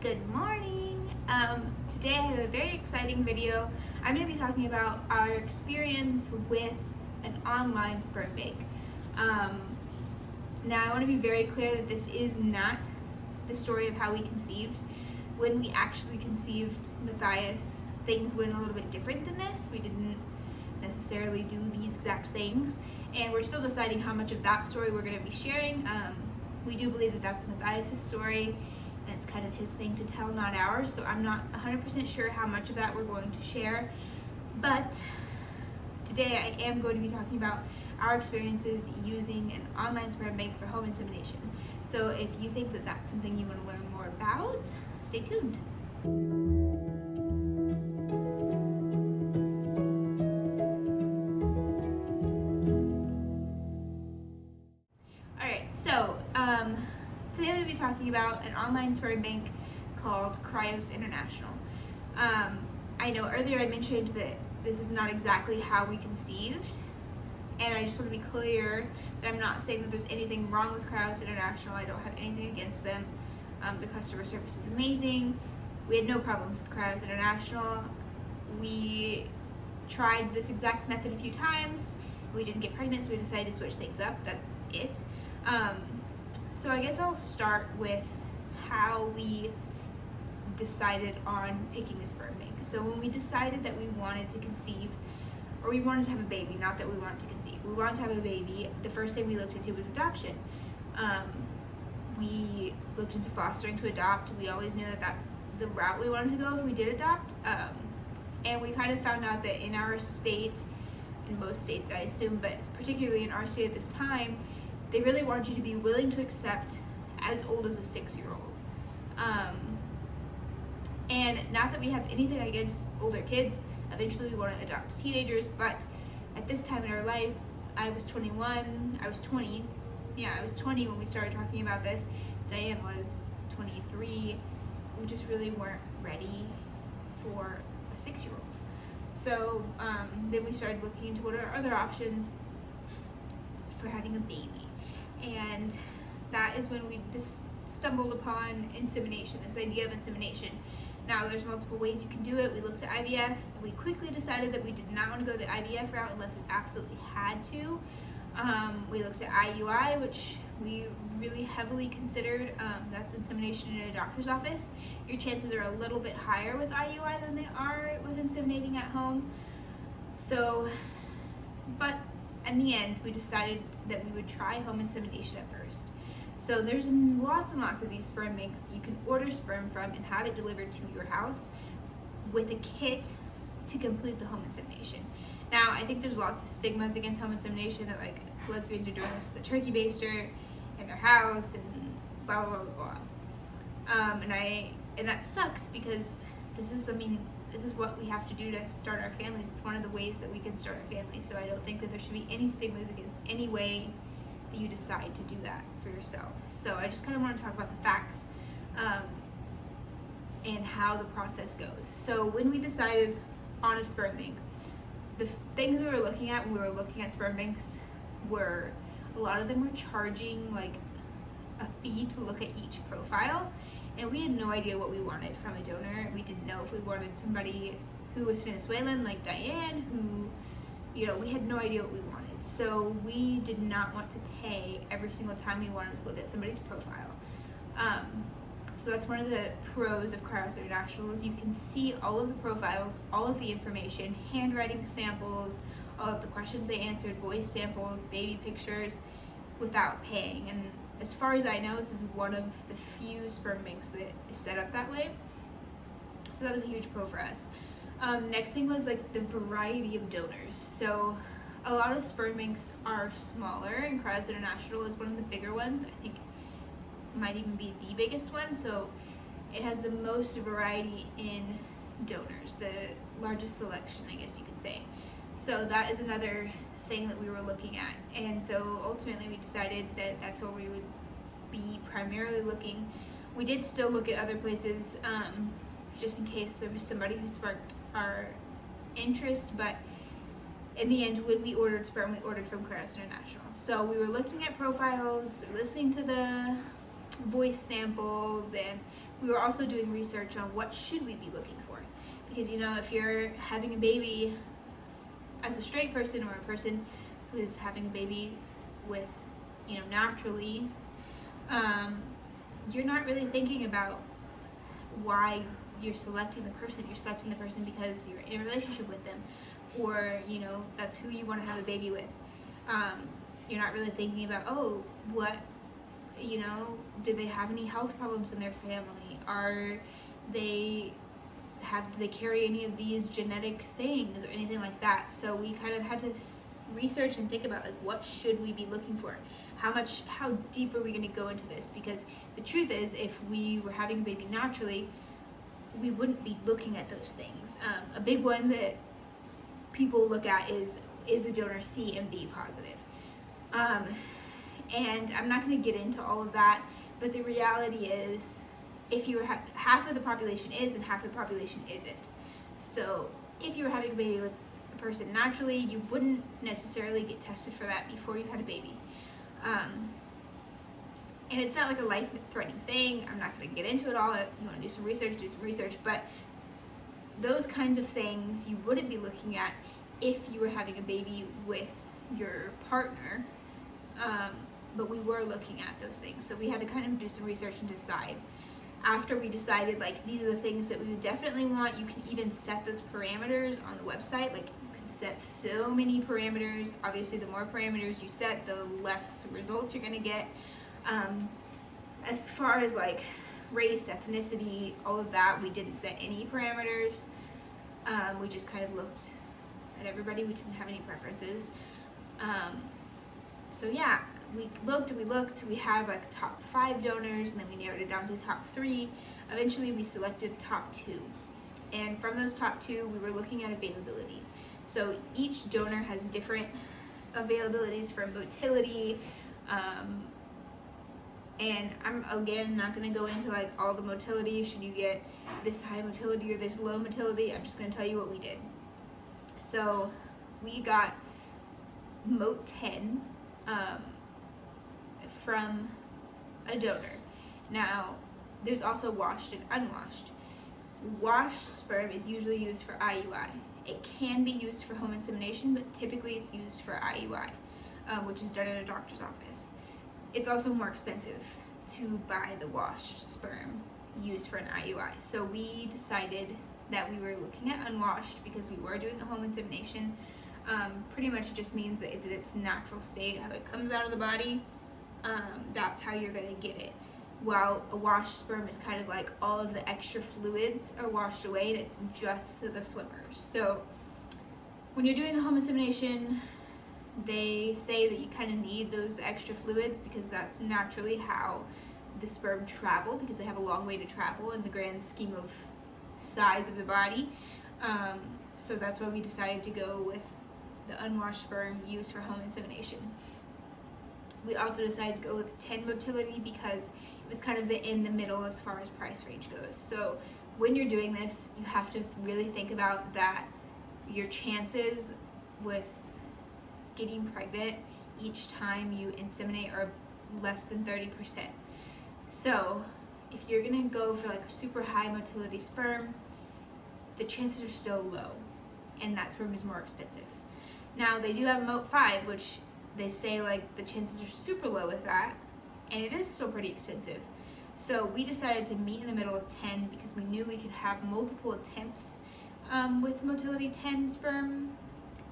Good morning! Today I have a very exciting video. I'm going to be talking about our experience with an online sperm bank. Now I want to be very clear that this is not the story of how we conceived. When we actually conceived Matthias, things went a little bit different than this. We didn't necessarily do these exact things, and we're still deciding how much of that story we're going to be sharing. We do believe that that's Matthias' story. It's kind of his thing to tell, not ours, so I'm not 100% sure how much of that we're going to share. But today I am going to be talking about our experiences using an online sperm bank for home insemination. So if you think that that's something you want to learn more about, stay tuned. Alright, so today I'm going to be talking about an online sperm bank called Cryo International. I know earlier I mentioned that this is not exactly how we conceived, and I just want to be clear that I'm not saying that there's anything wrong with Cryo International. I don't have anything against them. The customer service was amazing. We had no problems with Cryo International. We tried this exact method a few times. We didn't get pregnant, so we decided to switch things up. That's it. So I guess I'll start with how we decided on picking a sperm bank. So when we decided that we wanted to conceive, or we wanted to have a baby, not that we wanted to conceive, we wanted to have a baby, the first thing we looked into was adoption. We looked into fostering to adopt. We always knew that that's the route we wanted to go if we did adopt. And we kind of found out that in our state, in most states I assume, but particularly in our state at this time, they really want you to be willing to accept as old as a 6-year-old. And not that we have anything against older kids, eventually we want to adopt teenagers, but at this time in our life, I was 20 when we started talking about this. Diane was 23. We just really weren't ready for a 6-year-old. So then we started looking into what are other options for having a baby. And that is when we just stumbled upon insemination, this idea of insemination. Now there's multiple ways you can do it. We looked at IVF, and we quickly decided that we did not want to go the IVF route unless we absolutely had to. We looked at IUI, which we really heavily considered. That's insemination in a doctor's office. Your chances are a little bit higher with IUI than they are with inseminating at home. So, but in the end, we decided that we would try home insemination at first. So there's lots and lots of these sperm banks that you can order sperm from and have it delivered to your house with a kit to complete the home insemination. Now, I think there's lots of stigmas against home insemination, that like lesbians are doing this with a turkey baster in their house and blah blah blah blah. And that sucks, because this is what we have to do to start our families. It's one of the ways that we can start a family. So I don't think that there should be any stigmas against any way that you decide to do that for yourself. So I just kind of want to talk about the facts and how the process goes. So when we decided on a sperm bank, the things we were looking at when we were looking at sperm banks were, a lot of them were charging like a fee to look at each profile, and we had no idea what we wanted from a donor. We didn't know if we wanted somebody who was Venezuelan like Diane, who, we had no idea what we wanted. So we did not want to pay every single time we wanted to look at somebody's profile. So that's one of the pros of Cryo International, is you can see all of the profiles, all of the information, handwriting samples, all of the questions they answered, voice samples, baby pictures, without paying. And as far as I know, this is one of the few sperm banks that is set up that way. So that was a huge pro for us. Next thing was like the variety of donors. So a lot of sperm banks are smaller, and Cryo International is one of the bigger ones. I think it might even be the biggest one. So it has the most variety in donors, the largest selection, I guess you could say. So that is another thing that we were looking at. And so ultimately we decided that that's where we would be primarily looking. We did still look at other places, just in case there was somebody who sparked our interest, but in the end, when we ordered sperm, we ordered from Cryo International. So we were looking at profiles, listening to the voice samples, and we were also doing research on what should we be looking for. Because, you know, if you're having a baby as a straight person or a person who's having a baby with, you know, naturally, you're not really thinking about why you're selecting the person. You're selecting the person because you're in a relationship with them, or, you know, that's who you want to have a baby with. You're not really thinking about, oh, what, you know, do they have any health problems in their family? Do they carry any of these genetic things or anything like that? So we kind of had to research and think about, like, what should we be looking for? How deep are we going to go into this? Because the truth is, if we were having a baby naturally, we wouldn't be looking at those things. A big one that people look at is the donor C and B positive? And I'm not going to get into all of that, but the reality is, if you were half of the population is and half of the population isn't. So if you were having a baby with a person naturally, you wouldn't necessarily get tested for that before you had a baby. And it's not like a life-threatening thing. I'm not going to get into it all. If you want to do some research, but those kinds of things you wouldn't be looking at if you were having a baby with your partner. But we were looking at those things. So we had to kind of do some research and decide. After we decided, like, these are the things that we would definitely want, you can even set those parameters on the website. Like, you can set so many parameters. Obviously, the more parameters you set, the less results you're going to get. As far as, like, race, ethnicity, all of that, we didn't set any parameters. We just kind of looked at everybody. We didn't have any preferences. So yeah, we looked, we had like top 5 donors, and then we narrowed it down to top 3. Eventually we selected top 2. And from those top 2, we were looking at availability. So each donor has different availabilities for motility, and I'm, again, not going to go into like all the motility. Should you get this high motility or this low motility? I'm just going to tell you what we did. So we got Mot 10 from a donor. Now, there's also washed and unwashed. Washed sperm is usually used for IUI. It can be used for home insemination, but typically it's used for IUI, which is done in a doctor's office. It's also more expensive to buy the washed sperm used for an IUI. So we decided that we were looking at unwashed because we were doing a home insemination. Pretty much it just means that it's in its natural state, how it comes out of the body. That's how you're gonna get it. While a washed sperm is kind of like all of the extra fluids are washed away and it's just the swimmers. So when you're doing a home insemination, they say that you kind of need those extra fluids because that's naturally how the sperm travel, because they have a long way to travel in the grand scheme of size of the body. So that's why we decided to go with the unwashed sperm used for home insemination. We also decided to go with 10 motility because it was kind of in the middle as far as price range goes. So when you're doing this, you have to really think about that your chances with getting pregnant each time you inseminate are less than 30%. So if you're gonna go for like a super high motility sperm, the chances are still low, and that sperm is more expensive. Now they do have Mot 5, which they say like the chances are super low with that, and it is still pretty expensive. So we decided to meet in the middle of 10 because we knew we could have multiple attempts with motility 10 sperm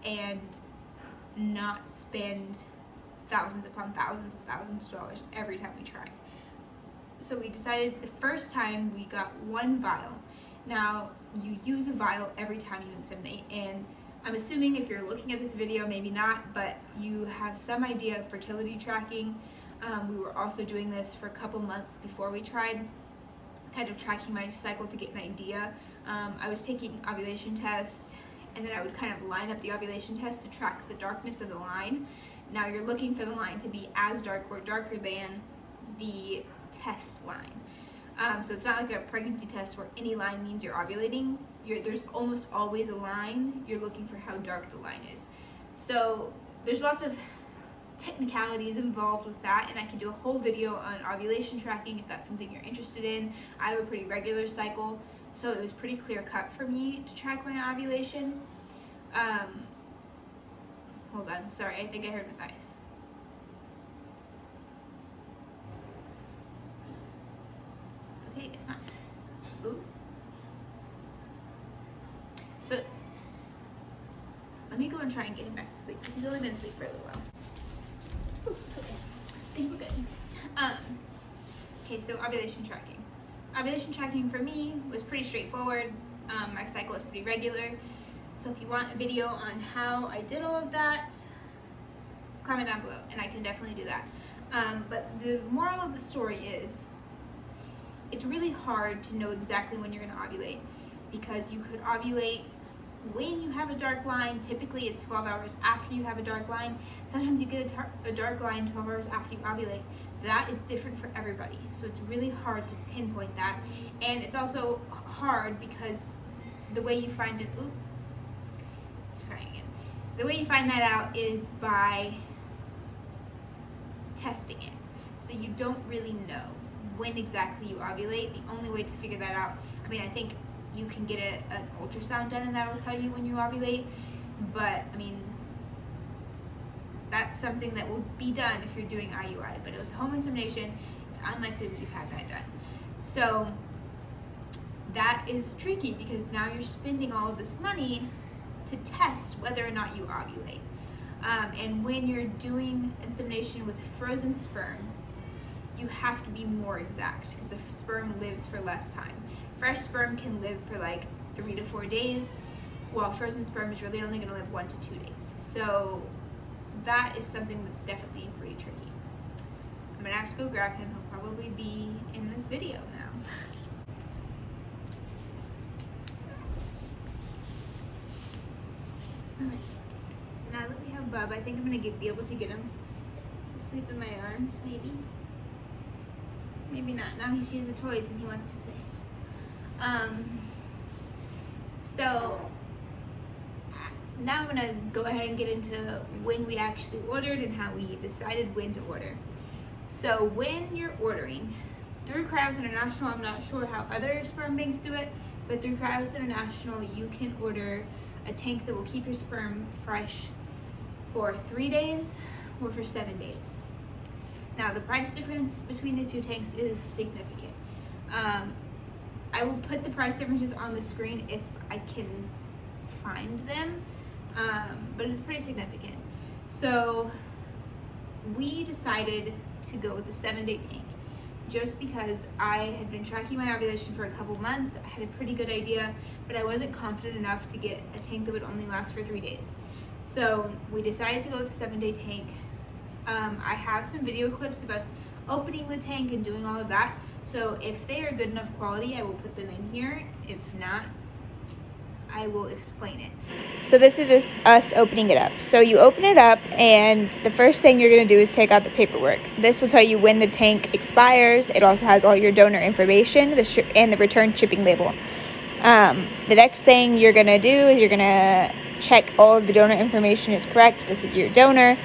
and not spend thousands upon thousands and thousands of dollars every time we tried. So we decided the first time we got 1 vial. Now you use a vial every time you inseminate, and I'm assuming if you're looking at this video, maybe not, but you have some idea of fertility tracking. We were also doing this for a couple months before we tried, kind of tracking my cycle to get an idea. I was taking ovulation tests, and then I would kind of line up the ovulation test to track the darkness of the line. Now you're looking for the line to be as dark or darker than the test line. So it's not like a pregnancy test where any line means you're ovulating. There's almost always a line. You're looking for how dark the line is. So there's lots of technicalities involved with that, and I can do a whole video on ovulation tracking if that's something you're interested in. I have a pretty regular cycle, so it was pretty clear cut for me to track my ovulation. Hold on, sorry, I think I heard Matthias. Okay, it's not. Ooh. So let me go and try and get him back to sleep because he's only been asleep for a little while. Ooh, okay, I think we're good. Okay, so ovulation tracking. Ovulation tracking for me was pretty straightforward. My cycle was pretty regular. So if you want a video on how I did all of that, comment down below and I can definitely do that. But the moral of the story is, it's really hard to know exactly when you're going to ovulate, because you could ovulate when you have a dark line. Typically it's 12 hours after you have a dark line. Sometimes you get a dark line 12 hours after you ovulate. That is different for everybody, so it's really hard to pinpoint that. And it's also hard because the way you find it, the way you find that out is by testing it. So you don't really know when exactly you ovulate. The only way to figure that out, I mean, I think you can get an ultrasound done and that will tell you when you ovulate, but I mean, that's something that will be done if you're doing IUI, but with home insemination, it's unlikely that you've had that done. So that is tricky because now you're spending all of this money to test whether or not you ovulate. And when you're doing insemination with frozen sperm, you have to be more exact because the sperm lives for less time. Fresh sperm can live for like 3 to 4 days, while frozen sperm is really only going to live 1 to 2 days. So that is something that's definitely pretty tricky. I'm going to have to go grab him. He'll probably be in this video now. Alright, so now that we have Bub, I think I'm going to be able to get him to sleep in my arms, maybe. Maybe not. Now he sees the toys and he wants to play. So now I'm gonna go ahead and get into when we actually ordered and how we decided when to order. So when you're ordering through Cryo International, I'm not sure how other sperm banks do it, but through Cryo International, you can order a tank that will keep your sperm fresh for 3 days or for 7 days. Now the price difference between these two tanks is significant. I will put the price differences on the screen if I can find them, but it's pretty significant. So we decided to go with the 7-day tank just because I had been tracking my ovulation for a couple months. I had a pretty good idea, but I wasn't confident enough to get a tank that would only last for 3 days. So we decided to go with the 7-day tank. I have some video clips of us opening the tank and doing all of that. So if they are good enough quality, I will put them in here. If not, I will explain it. So this is us opening it up. So you open it up and the first thing you're going to do is take out the paperwork. This will tell you when the tank expires. It also has all your donor information and the return shipping label. The next thing you're going to do is you're going to check all of the donor information is correct. This is your donor.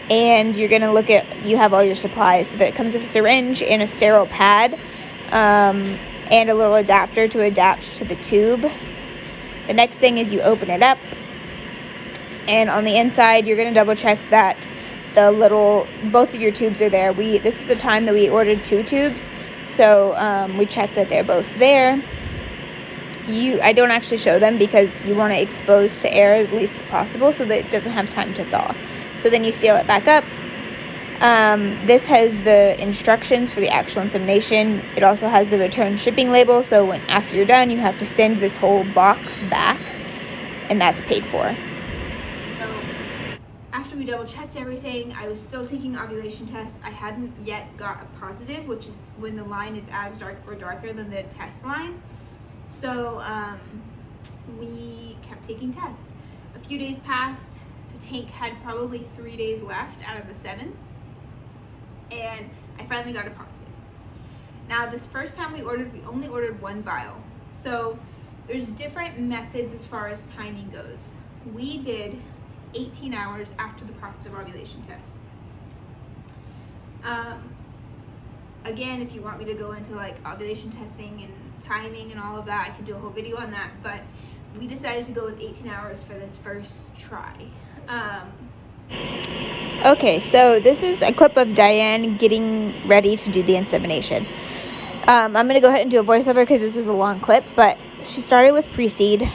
And you're going to look at, you have all your supplies. So that it comes with a syringe and a sterile pad, and a little adapter to adapt to the tube. The next thing is you open it up, and on the inside you're going to double check that both of your tubes are there. This is the time that we ordered 2 tubes, so we checked that they're both there. I don't actually show them because you want to expose to air as least as possible so that it doesn't have time to thaw. So then you seal it back up. This has the instructions for the actual insemination. It also has the return shipping label, so after you're done, you have to send this whole box back, and that's paid for. So after we double checked everything, I was still taking ovulation tests. I hadn't yet got a positive, which is when the line is as dark or darker than the test line. So we kept taking tests. A few days passed. The tank had probably 3 days left out of the 7, and I finally got a positive. Now this first time we only ordered 1 vial. So there's different methods as far as timing goes. We did 18 hours after the positive ovulation test. Again, if you want me to go into like ovulation testing and timing and all of that, I could do a whole video on that, but we decided to go with 18 hours for this first try. Okay, so this is a clip of Diane getting ready to do the insemination. I'm going to go ahead and do a voiceover because this was a long clip, but she started with pre-seed.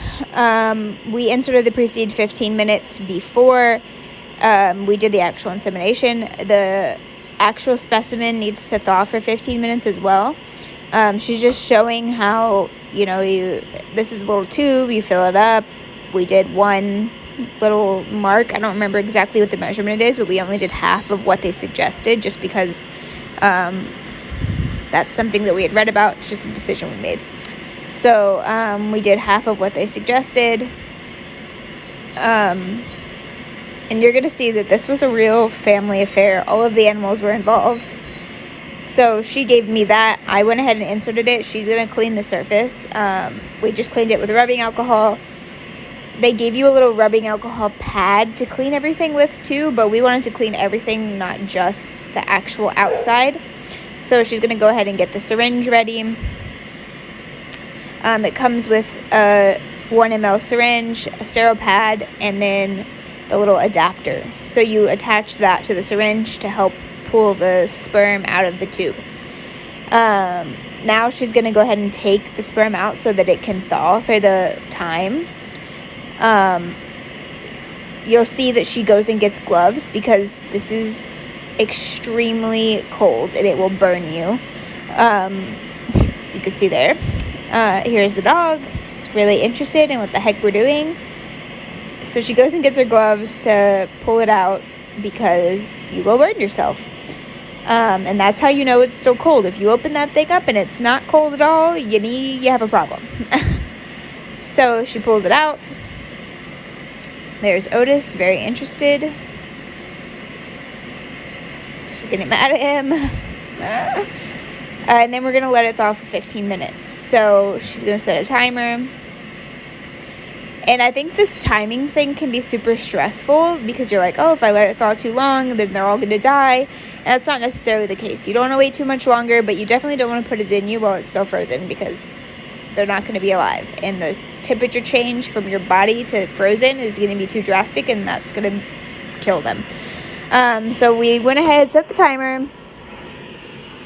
We inserted the pre-seed 15 minutes before we did the actual insemination. The actual specimen needs to thaw for 15 minutes as well. She's just showing how, this is a little tube, you fill it up. We did one little mark. I don't remember exactly what the measurement is, but we only did half of what they suggested just because that's something that we had read about. It's just a decision we made. So we did half of what they suggested. And you're going to see that this was a real family affair. All of the animals were involved. So she gave me that. I went ahead and inserted it. She's going to clean the surface. We just cleaned it with rubbing alcohol. They gave you a little rubbing alcohol pad to clean everything with too, but we wanted to clean everything, not just the actual outside. So she's going to go ahead and get the syringe ready. It comes with a 1 ml syringe, a sterile pad, and then the little adapter. So you attach that to the syringe to help pull the sperm out of the tube. Now she's going to go ahead and take the sperm out so that it can thaw for the time. You'll see that she goes and gets gloves because this is extremely cold and it will burn you. You can see there. Here's the dogs, really interested in what the heck we're doing. So she goes and gets her gloves to pull it out because you will burn yourself. And that's how you know it's still cold. If you open that thing up and it's not cold at all, you have a problem. So she pulls it out. There's Otis, very interested. She's getting mad at him. And then we're going to let it thaw for 15 minutes. So she's going to set a timer. And I think this timing thing can be super stressful because you're like, oh, if I let it thaw too long, then they're all going to die. And that's not necessarily the case. You don't want to wait too much longer, but you definitely don't want to put it in you while it's still frozen because they're not going to be alive. And the temperature change from your body to frozen is going to be too drastic, and that's going to kill them. So we went ahead, set the timer.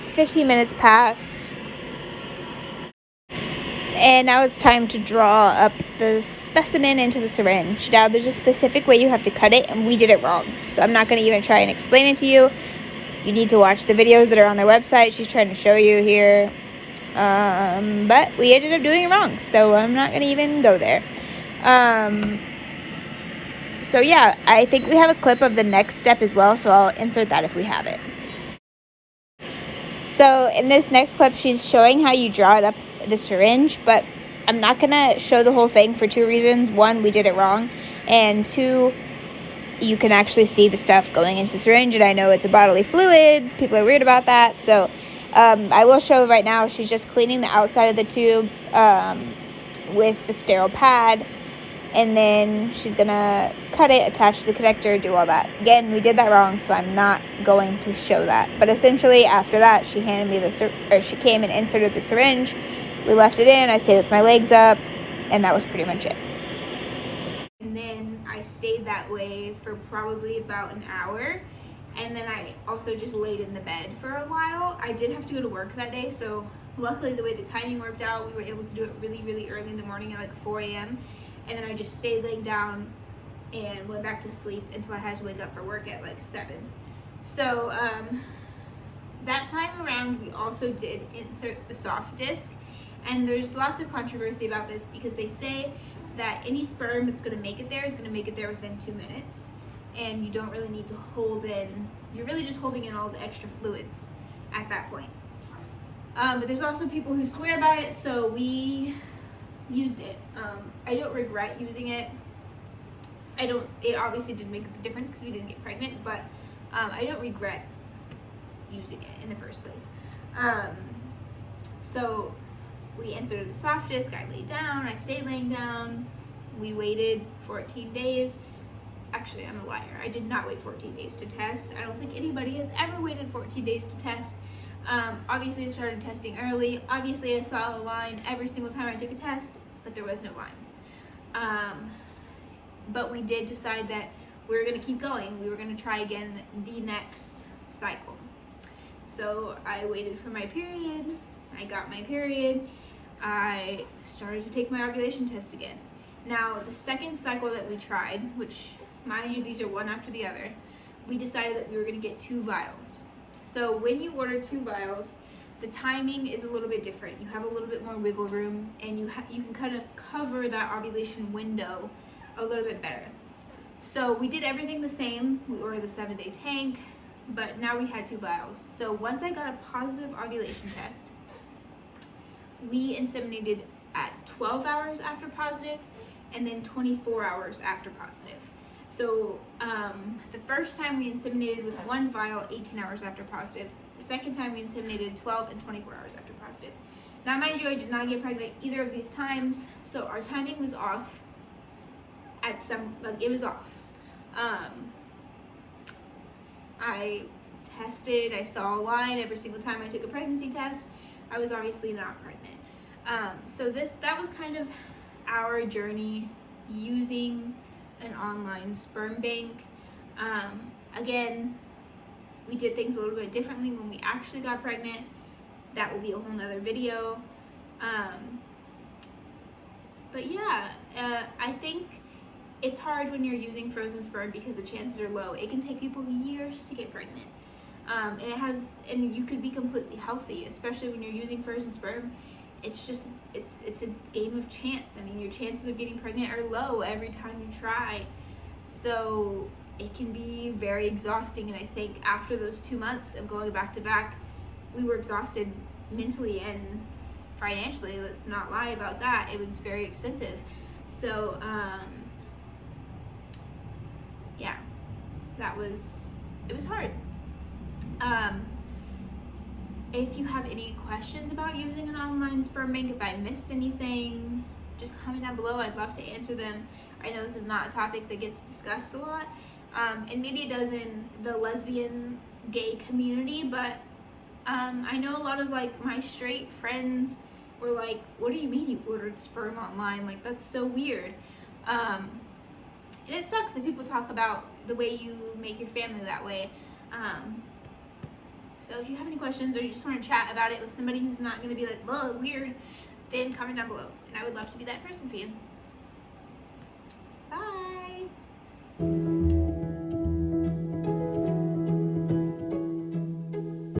15 minutes passed. And now it's time to draw up the specimen into the syringe. Now, there's a specific way you have to cut it, and we did it wrong. So I'm not going to even try and explain it to you. You need to watch the videos that are on their website. She's trying to show you here. But we ended up doing it wrong, so I'm not going to even go there. So yeah, I think we have a clip of the next step as well, so I'll insert that if we have it. So in this next clip, she's showing how you draw it up the syringe, but I'm not going to show the whole thing for two reasons. One, we did it wrong, and two, you can actually see the stuff going into the syringe, and I know it's a bodily fluid. People are weird about that, so I will show right now. She's just cleaning the outside of the tube with the sterile pad, and then she's going to cut it, attach to the connector, do all that. Again, we did that wrong, so I'm not going to show that. But essentially, after that, she handed me she came and inserted the syringe. We left it in. I stayed with my legs up, and that was pretty much it. And then I stayed that way for probably about an hour. And then I also just laid in the bed for a while. I did have to go to work that day, so luckily the way the timing worked out, we were able to do it really, really early in the morning at like 4 a.m. And then I just stayed laying down and went back to sleep until I had to wake up for work at like 7. So that time around, we also did insert the soft disc. And there's lots of controversy about this because they say that any sperm that's going to make it there is going to make it there within 2 minutes. And you don't really need to hold in, you're really just holding in all the extra fluids at that point. But there's also people who swear by it, so we used it. I don't regret using it. It obviously didn't make a difference because we didn't get pregnant, but I don't regret using it in the first place. So we inserted the soft disc, I laid down, I stayed laying down, we waited 14 days, actually, I'm a liar. I did not wait 14 days to test. I don't think anybody has ever waited 14 days to test. Obviously, I started testing early. Obviously, I saw a line every single time I took a test, but there was no line. But we did decide that we were going to keep going. We were going to try again the next cycle. So I waited for my period. I got my period. I started to take my ovulation test again. Now, the second cycle that we tried, which, mind you, these are one after the other, we decided that we were going to get 2 vials. So when you order 2 vials, the timing is a little bit different. You have a little bit more wiggle room, and you can kind of cover that ovulation window a little bit better. So we did everything the same. We ordered the 7-day tank, but now we had 2 vials. So once I got a positive ovulation test, we inseminated at 12 hours after positive and then 24 hours after positive. So the first time we inseminated with 1 vial 18 hours after positive. The second time we inseminated 12 and 24 hours after positive. Now, mind you, I did not get pregnant either of these times, so our timing was off at some, like, it was off. I tested, I saw a line every single time I took a pregnancy test. I was obviously not pregnant. So that was kind of our journey using an online sperm bank. Again, we did things a little bit differently when we actually got pregnant. That will be a whole nother video. But yeah, I think it's hard when you're using frozen sperm because the chances are low. It can take people years to get pregnant. And you could be completely healthy, especially when you're using frozen sperm. It's just, it's a game of chance. I mean, your chances of getting pregnant are low every time you try. So it can be very exhausting. And I think after those 2 months of going back to back, we were exhausted mentally and financially. Let's not lie about that. It was very expensive. So, yeah, it was hard. If you have any questions about using an online sperm bank, if I missed anything, just comment down below. I'd love to answer them. I know this is not a topic that gets discussed a lot, and maybe it does in the lesbian gay community, but I know a lot of like my straight friends were like, what do you mean you ordered sperm online? Like, that's so weird. And it sucks that people talk about the way you make your family that way. So if you have any questions or you just want to chat about it with somebody who's not going to be like, well, weird, then comment down below. And I would love to be that person for you. Bye.